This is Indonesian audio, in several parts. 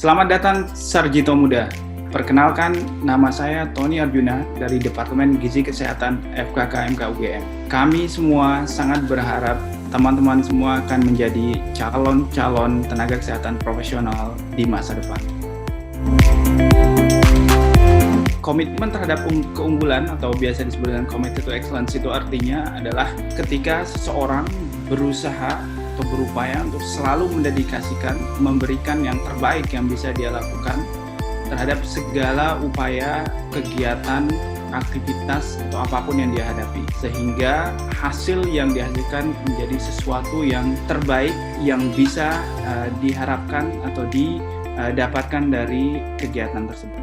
Selamat datang Sarjito Muda. Perkenalkan, nama saya Tony Arjuna dari Departemen Gizi Kesehatan FKK MK UGM. Kami semua sangat berharap teman-teman semua akan menjadi calon-calon tenaga kesehatan profesional di masa depan. Komitmen terhadap keunggulan atau biasa disebut dengan committed to excellence itu artinya adalah ketika seseorang berusaha atau berupaya untuk selalu mendedikasikan, memberikan yang terbaik yang bisa dia lakukan terhadap segala upaya, kegiatan, aktivitas atau apapun yang dia hadapi, sehingga hasil yang dihasilkan menjadi sesuatu yang terbaik yang bisa diharapkan atau didapatkan dari kegiatan tersebut.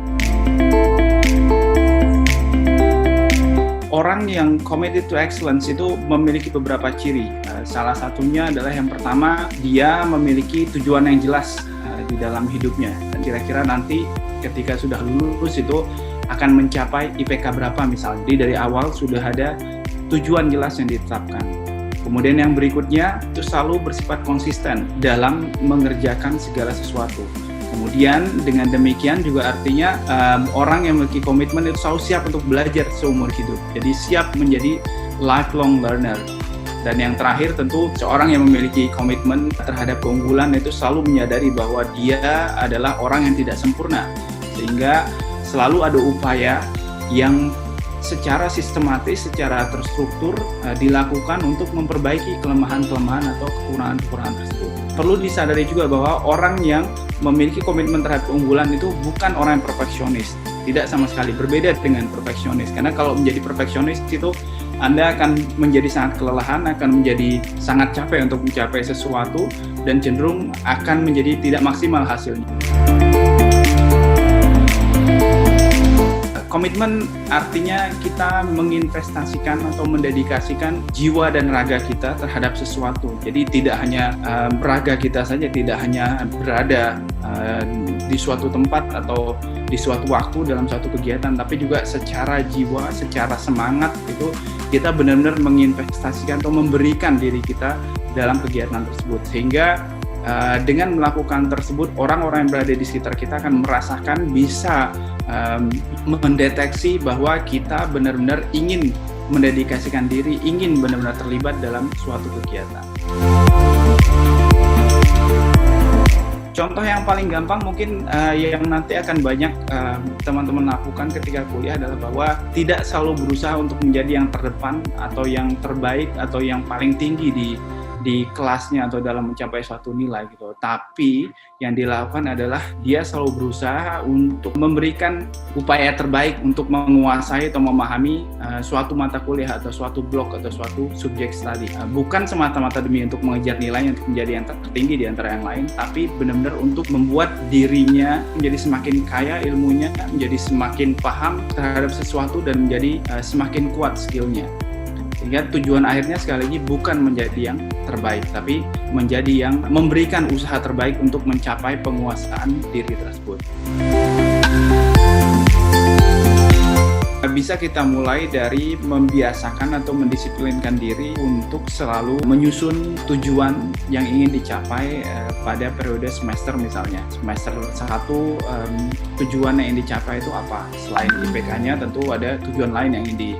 Orang yang committed to excellence itu memiliki beberapa ciri. Salah satunya adalah yang pertama, dia memiliki tujuan yang jelas di dalam hidupnya. Dan kira-kira nanti ketika sudah lulus itu akan mencapai IPK berapa misalnya. Jadi dari awal sudah ada tujuan jelas yang ditetapkan. Kemudian yang berikutnya itu selalu bersifat konsisten dalam mengerjakan segala sesuatu. Kemudian dengan demikian juga artinya orang yang memiliki komitmen itu selalu siap untuk belajar seumur hidup. Jadi siap menjadi lifelong learner. Dan yang terakhir tentu seorang yang memiliki komitmen terhadap keunggulan itu selalu menyadari bahwa dia adalah orang yang tidak sempurna. Sehingga selalu ada upaya yang secara sistematis, secara terstruktur dilakukan untuk memperbaiki kelemahan-kelemahan atau kekurangan-kekurangan tersebut. Perlu disadari juga bahwa orang yang memiliki komitmen terhadap keunggulan itu bukan orang yang perfeksionis. Tidak sama sekali, berbeda dengan perfeksionis. Karena kalau menjadi perfeksionis itu Anda akan menjadi sangat kelelahan, akan menjadi sangat capek untuk mencapai sesuatu, dan cenderung akan menjadi tidak maksimal hasilnya. Komitmen artinya kita menginvestasikan atau mendedikasikan jiwa dan raga kita terhadap sesuatu. Jadi tidak hanya raga kita saja, tidak hanya berada di suatu tempat atau di suatu waktu dalam suatu kegiatan, tapi juga secara jiwa, secara semangat itu kita benar-benar menginvestasikan atau memberikan diri kita dalam kegiatan tersebut. Sehingga dengan melakukan tersebut, orang-orang yang berada di sekitar kita akan merasakan, bisa mendeteksi bahwa kita benar-benar ingin mendedikasikan diri, ingin benar-benar terlibat dalam suatu kegiatan. Contoh yang paling gampang mungkin yang nanti akan banyak teman-teman lakukan ketika kuliah adalah bahwa tidak selalu berusaha untuk menjadi yang terdepan atau yang terbaik atau yang paling tinggi di kelasnya atau dalam mencapai suatu nilai gitu. Tapi yang dilakukan adalah dia selalu berusaha untuk memberikan upaya terbaik untuk menguasai atau memahami suatu mata kuliah atau suatu blok atau suatu subjek studi. Bukan semata-mata demi untuk mengejar nilai untuk menjadi yang tertinggi di antara yang lain, tapi benar-benar untuk membuat dirinya menjadi semakin kaya ilmunya, menjadi semakin paham terhadap sesuatu dan menjadi semakin kuat skillnya. Sehingga tujuan akhirnya sekali lagi bukan menjadi yang terbaik, tapi menjadi yang memberikan usaha terbaik untuk mencapai penguasaan diri tersebut. Bisa kita mulai dari membiasakan atau mendisiplinkan diri untuk selalu menyusun tujuan yang ingin dicapai pada periode semester misalnya. Semester 1 tujuan yang ingin dicapai itu apa? Selain IPK-nya tentu ada tujuan lain yang ingin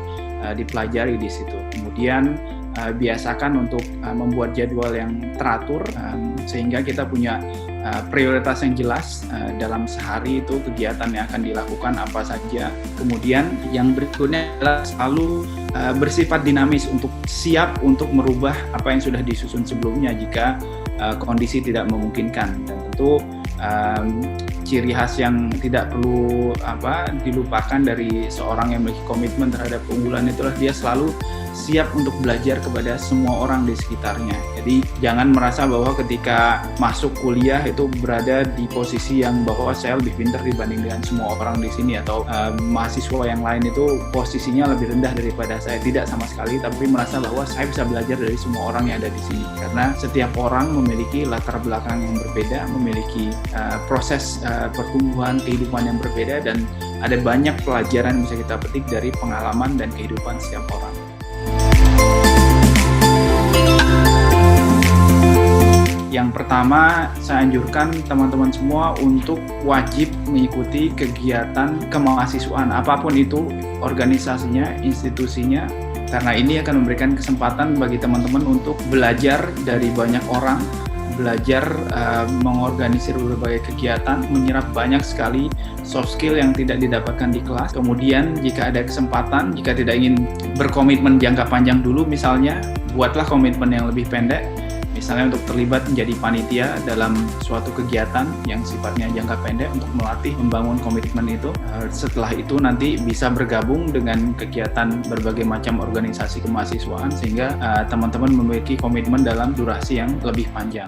dipelajari di situ. Kemudian biasakan untuk membuat jadwal yang teratur sehingga kita punya prioritas yang jelas dalam sehari itu kegiatan yang akan dilakukan apa saja. Kemudian yang berikutnya adalah selalu bersifat dinamis untuk siap untuk merubah apa yang sudah disusun sebelumnya jika kondisi tidak memungkinkan. Dan tentu ciri khas yang tidak perlu dilupakan dari seorang yang memiliki komitmen terhadap keunggulan itulah dia selalu siap untuk belajar kepada semua orang di sekitarnya. Jadi jangan merasa bahwa ketika masuk kuliah itu berada di posisi yang bahwa saya lebih pintar dibanding dengan semua orang di sini, atau mahasiswa yang lain itu posisinya lebih rendah daripada saya. Tidak sama sekali, tapi merasa bahwa saya bisa belajar dari semua orang yang ada di sini. Karena setiap orang memiliki latar belakang yang berbeda, memiliki proses pertumbuhan kehidupan yang berbeda, dan ada banyak pelajaran yang bisa kita petik dari pengalaman dan kehidupan setiap orang. Yang pertama, saya anjurkan teman-teman semua untuk wajib mengikuti kegiatan kemahasiswaan, apapun itu organisasinya, institusinya, karena ini akan memberikan kesempatan bagi teman-teman untuk belajar dari banyak orang, belajar mengorganisir berbagai kegiatan, menyerap banyak sekali soft skill yang tidak didapatkan di kelas. Kemudian jika ada kesempatan, jika tidak ingin berkomitmen jangka panjang dulu misalnya, buatlah komitmen yang lebih pendek, misalnya untuk terlibat menjadi panitia dalam suatu kegiatan yang sifatnya jangka pendek untuk melatih membangun komitmen itu. Setelah itu nanti bisa bergabung dengan kegiatan berbagai macam organisasi kemahasiswaan sehingga teman-teman memiliki komitmen dalam durasi yang lebih panjang.